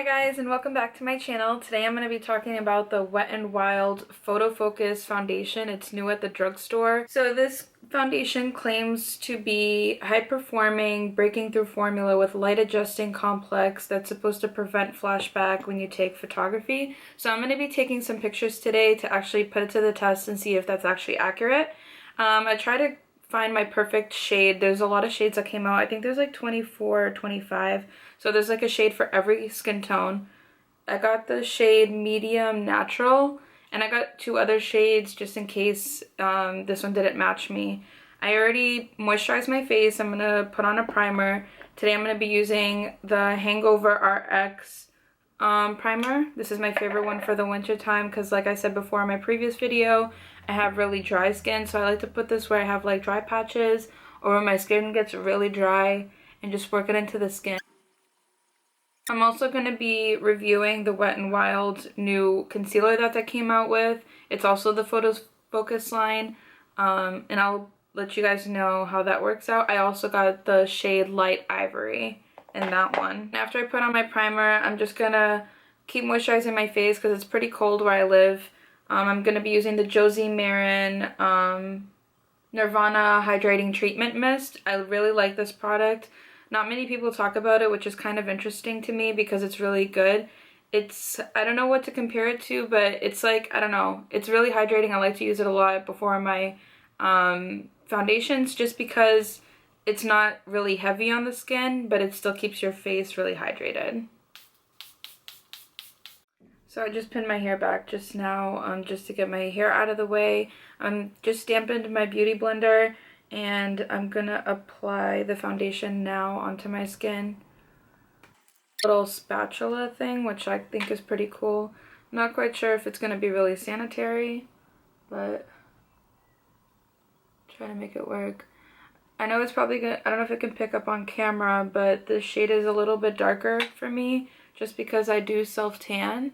Hi guys, and welcome back to my channel. Today I'm going to be talking about the Wet n Wild Photo Focus foundation. It's new at the drugstore. So this foundation claims to be high-performing, breaking through formula with light-adjusting complex that's supposed to prevent flashback when you take photography. So I'm going to be taking some pictures today to actually put it to the test and see if that's actually accurate. I try to find my perfect shade. There's a lot of shades that came out. I think there's like 24 or 25. So there's like a shade for every skin tone. I got the shade medium natural, and I got two other shades just in case this one didn't match me. I already moisturized my face. I'm gonna put on a primer. Today I'm gonna be using the Hangover RX primer. This is my favorite one for the winter time because, like I said before in my previous video, I have really dry skin, so I like to put this where I have like dry patches or when my skin gets really dry and just work it into the skin. I'm also going to be reviewing the Wet n Wild new concealer that they came out with. It's also the Photo Focus line, and I'll let you guys know how that works out. I also got the shade Light Ivory in that one. After I put on my primer, I'm just going to keep moisturizing my face because it's pretty cold where I live. I'm going to be using the Josie Maran Nirvana Hydrating Treatment Mist. I really like this product. Not many people talk about it, which is kind of interesting to me because it's really good. I don't know what to compare it to, but it's like, I don't know. It's really hydrating. I like to use it a lot before my foundations just because it's not really heavy on the skin, but it still keeps your face really hydrated. So I just pinned my hair back just now just to get my hair out of the way. I'm just dampened my beauty blender, and I'm gonna apply the foundation now onto my skin. Little spatula thing, which I think is pretty cool. I'm not quite sure if it's gonna be really sanitary, but try to make it work. I know it's probably gonna, I don't know if it can pick up on camera, but the shade is a little bit darker for me just because I do self-tan.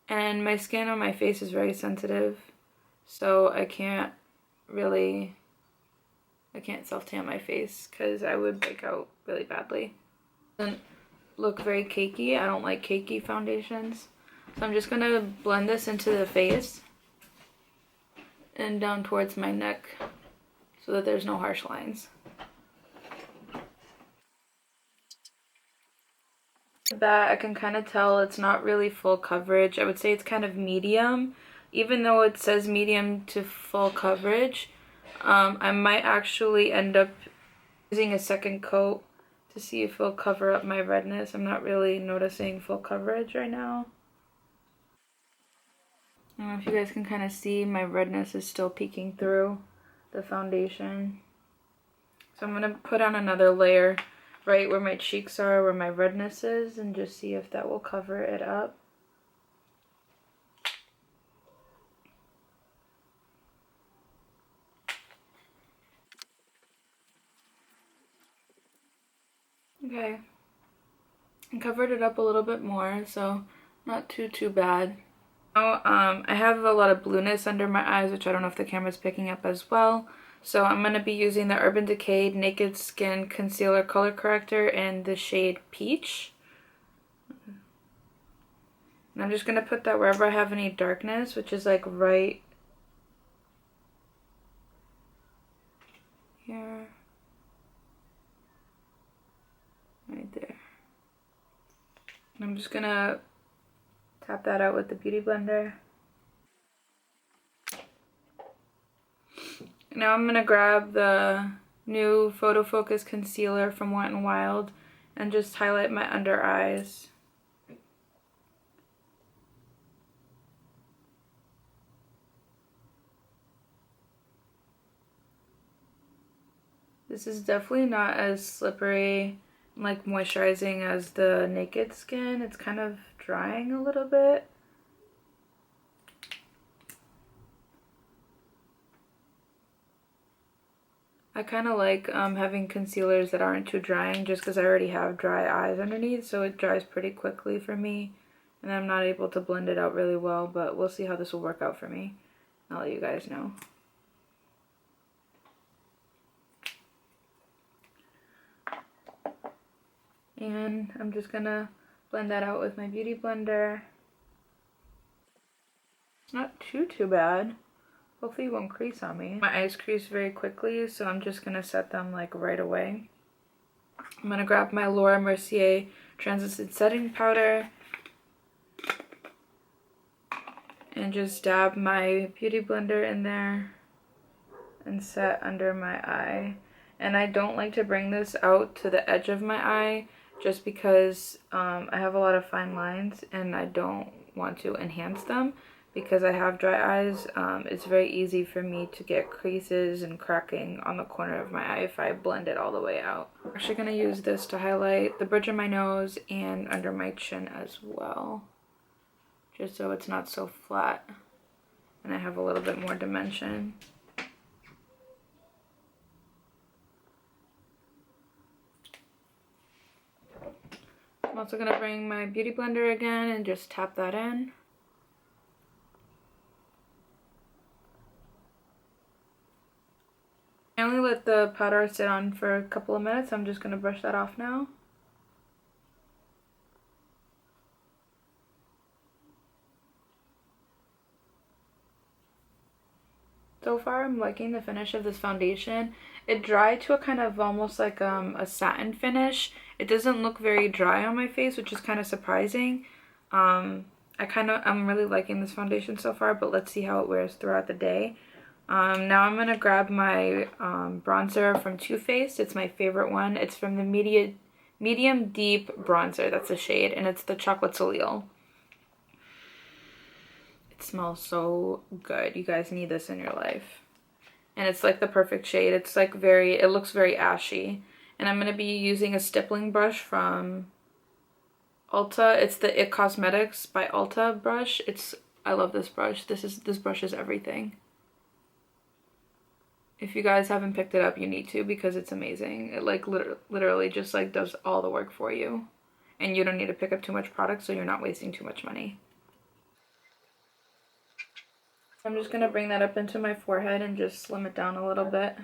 And my skin on my face is very sensitive, so I can't self-tan my face because I would break out really badly. It doesn't look very cakey. I don't like cakey foundations. So I'm just going to blend this into the face and down towards my neck so that there's no harsh lines. That I can kind of tell it's not really full coverage. I would say it's kind of medium, even though it says medium to full coverage. I might actually end up using a second coat to see if it'll cover up my redness. I'm not really noticing full coverage right now. I don't know if you guys can kind of see my redness is still peeking through the foundation. So I'm going to put on another layer right where my cheeks are, where my redness is, and just see if that will cover it up. Okay, I covered it up a little bit more, so not too bad. Now, I have a lot of blueness under my eyes, which I don't know if the camera's picking up as well. So I'm going to be using the Urban Decay Naked Skin Concealer Color Corrector in the shade Peach. And I'm just going to put that wherever I have any darkness, which is like right here. Right there. And I'm just going to tap that out with the Beauty Blender. Now I'm going to grab the new Photo Focus Concealer from Wet n Wild and just highlight my under eyes. This is definitely not as slippery, like moisturizing as the Naked Skin. It's kind of drying a little bit. I kind of like having concealers that aren't too drying just because I already have dry eyes underneath, so it dries pretty quickly for me. And I'm not able to blend it out really well, but we'll see how this will work out for me. I'll let you guys know. And I'm just gonna Blend that out with my beauty blender. It's not too bad. Hopefully it won't crease on me. My eyes crease very quickly, so I'm just gonna set them like right away. I'm gonna grab my Laura Mercier translucent setting powder and just dab my beauty blender in there and set under my eye. And I don't like to bring this out to the edge of my eye just because I have a lot of fine lines and I don't want to enhance them because I have dry eyes. It's very easy for me to get creases and cracking on the corner of my eye if I blend it all the way out. I'm actually going to use this to highlight the bridge of my nose and under my chin as well, just so it's not so flat and I have a little bit more dimension. I'm also going to bring my beauty blender again and just tap that in. I only let the powder sit on for a couple of minutes. I'm just going to brush that off now. So far, I'm liking the finish of this foundation. It dried to a kind of almost like a satin finish. It doesn't look very dry on my face, which is kind of surprising. I'm really liking this foundation so far, but let's see how it wears throughout the day. Now I'm gonna grab my bronzer from Too Faced. It's my favorite one. It's from the medium deep bronzer. That's the shade, and it's the Chocolate Soleil. It smells so good. You guys need this in your life. And it's like the perfect shade. It's like it looks very ashy. And I'm going to be using a stippling brush from Ulta. It's the It Cosmetics by Ulta brush. I love this brush. This brush is everything. If you guys haven't picked it up, you need to because it's amazing. It like literally just like does all the work for you. And you don't need to pick up too much product so you're not wasting too much money. I'm just going to bring that up into my forehead and just slim it down a little bit.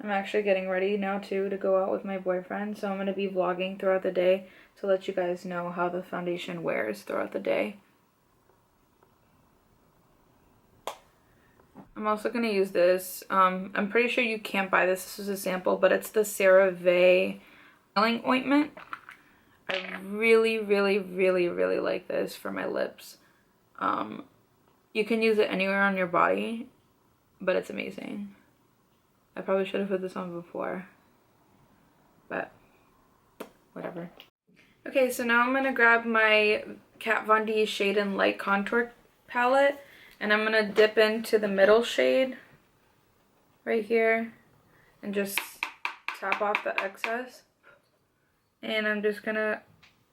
I'm actually getting ready now too to go out with my boyfriend, so I'm going to be vlogging throughout the day to let you guys know how the foundation wears throughout the day. I'm also going to use this. I'm pretty sure you can't buy this. This is a sample, but it's the Cerave ointment. I really like this for my lips. You can use it anywhere on your body, but it's amazing. I probably should have put this on before, but whatever. Okay, so now I'm gonna grab my Kat Von D Shade and Light Contour palette, and I'm gonna dip into the middle shade right here and just tap off the excess. And I'm just gonna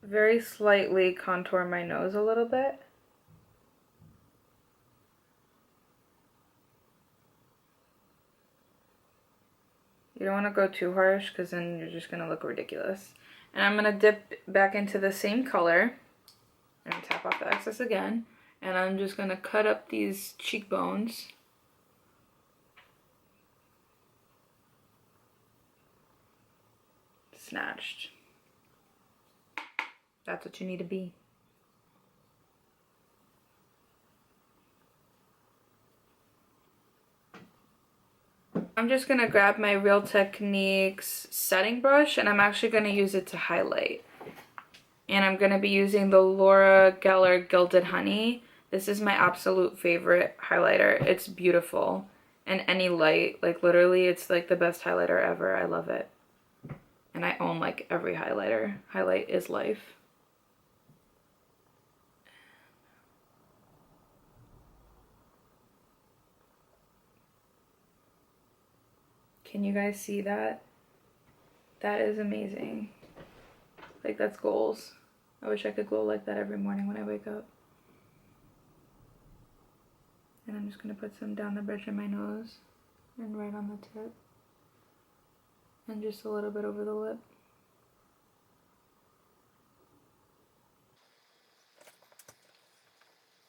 very slightly contour my nose a little bit. You don't want to go too harsh because then you're just gonna look ridiculous. And I'm gonna dip back into the same color and tap off the excess again. And I'm just gonna cut up these cheekbones. Snatched. That's what you need to be. I'm just going to grab my Real Techniques setting brush and I'm actually going to use it to highlight. And I'm going to be using the Laura Geller Gilded Honey. This is my absolute favorite highlighter. It's beautiful. And any light, like literally it's like the best highlighter ever. I love it. And I own like every highlighter. Highlight is life. Can you guys see that? That is amazing. Like that's goals. I wish I could glow like that every morning when I wake up. And I'm just going to put some down the bridge of my nose and right on the tip. And just a little bit over the lip.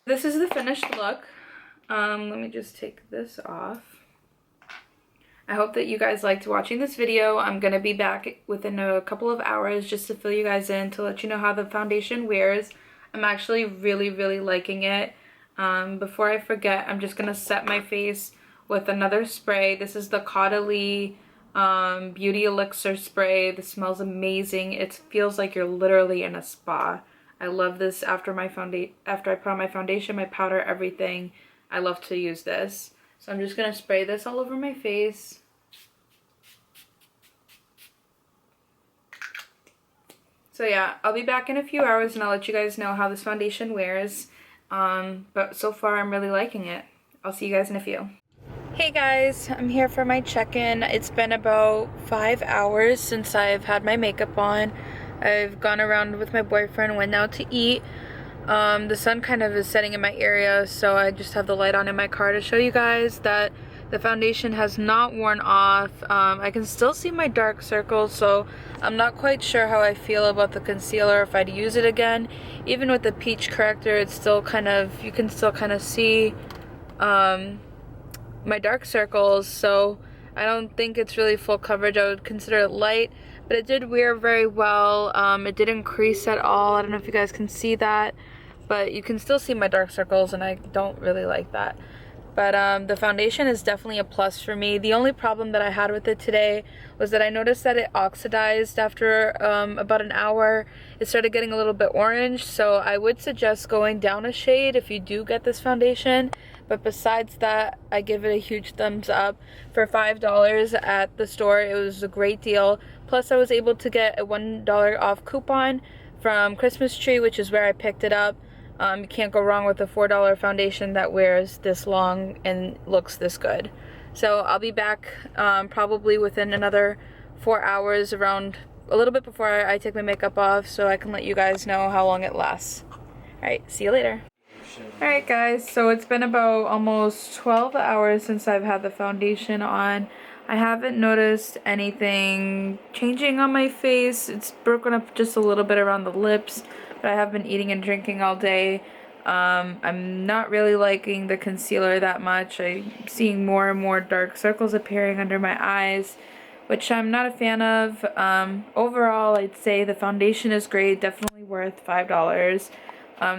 This is the finished look. Let me just take this off. I hope that you guys liked watching this video. I'm going to be back within a couple of hours just to fill you guys in, to let you know how the foundation wears. I'm actually really liking it. Before I forget, I'm just going to set my face with another spray. This is the Caudalie Beauty Elixir spray. This smells amazing. It feels like you're literally in a spa. I love this after I put on my foundation, my powder, everything. I love to use this. So I'm just going to spray this all over my face. So yeah, I'll be back in a few hours and I'll let you guys know how this foundation wears. But so far I'm really liking it. I'll see you guys in a few. Hey guys, I'm here for my check-in. It's been about 5 hours since I've had my makeup on. I've gone around with my boyfriend, went out to eat. The sun kind of is setting in my area, so I just have the light on in my car to show you guys that the foundation has not worn off. I can still see my dark circles, so I'm not quite sure how I feel about the concealer, if I'd use it again. Even with the peach corrector, it's still kind of, you can still kind of see my dark circles, so I don't think it's really full coverage. I would consider it light, but it did wear very well. It didn't crease at all. I don't know if you guys can see that, but you can still see my dark circles, and I don't really like that. But the foundation is definitely a plus for me. The only problem that I had with it today was that I noticed that it oxidized after about an hour. It started getting a little bit orange, so I would suggest going down a shade if you do get this foundation. But besides that, I give it a huge thumbs up. For $5 at the store, it was a great deal. Plus, I was able to get a $1 off coupon from Christmas Tree, which is where I picked it up. You can't go wrong with a $4 foundation that wears this long and looks this good. So I'll be back probably within another 4 hours, around a little bit before I take my makeup off, so I can let you guys know how long it lasts. Alright, see you later. Alright guys, so it's been about almost 12 hours since I've had the foundation on. I haven't noticed anything changing on my face. It's broken up just a little bit around the lips, but I have been eating and drinking all day. I'm not really liking the concealer that much. I'm seeing more and more dark circles appearing under my eyes, which I'm not a fan of. Overall, I'd say the foundation is great, definitely worth $5.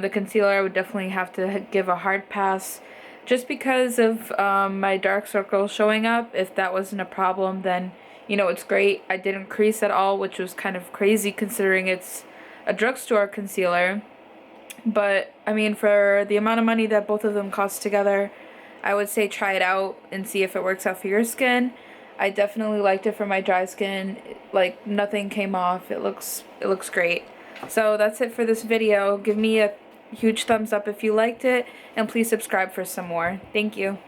The concealer I would definitely have to give a hard pass, just because of my dark circles showing up. If that wasn't a problem, then, you know, it's great. I didn't crease at all, which was kind of crazy considering it's a drugstore concealer. But, I mean, for the amount of money that both of them cost together, I would say try it out and see if it works out for your skin. I definitely liked it for my dry skin. Like, nothing came off. It looks great. So that's it for this video. Give me a huge thumbs up if you liked it, and please subscribe for some more. Thank you.